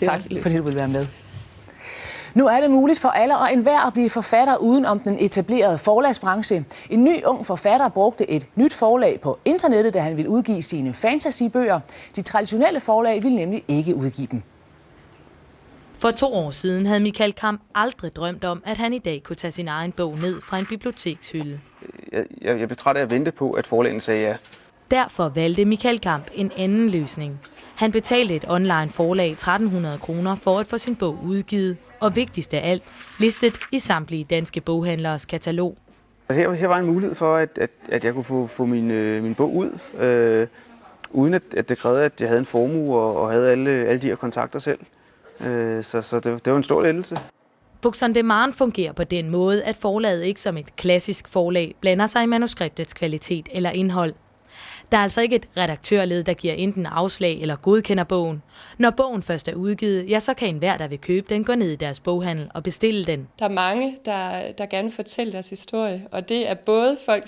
Tak fordi du vil være med. Nu er det muligt for alle og enhver at blive forfatter uden om den etablerede forlagsbranche. En ny ung forfatter brugte et nyt forlag på internettet, da han ville udgive sine fantasybøger. De traditionelle forlag ville nemlig ikke udgive dem. For 2 år siden havde Michael Kamp aldrig drømt om, at han i dag kunne tage sin egen bog ned fra en bibliotekshylde. Jeg blev træt af at vente på, at forlagene sagde ja. Derfor valgte Michael Kamp en anden løsning. Han betalte et online forlag 1.300 kroner for at få sin bog udgivet, og vigtigst af alt, listet i samtlige danske boghandleres katalog. Her var en mulighed for, at jeg kunne få min bog ud, uden at det krævede, at jeg havde en formue og havde alle de her kontakter selv. Så det var en stor lettelse. Books on Demand fungerer på den måde, at forlaget ikke som et klassisk forlag blander sig i manuskriptets kvalitet eller indhold. Der er altså ikke et redaktørled, der giver enten afslag eller godkender bogen. Når bogen først er udgivet, ja, så kan enhver, der vil købe den, gå ned i deres boghandel og bestille den. Der er mange, der gerne vil fortælle deres historie, og det er både folk,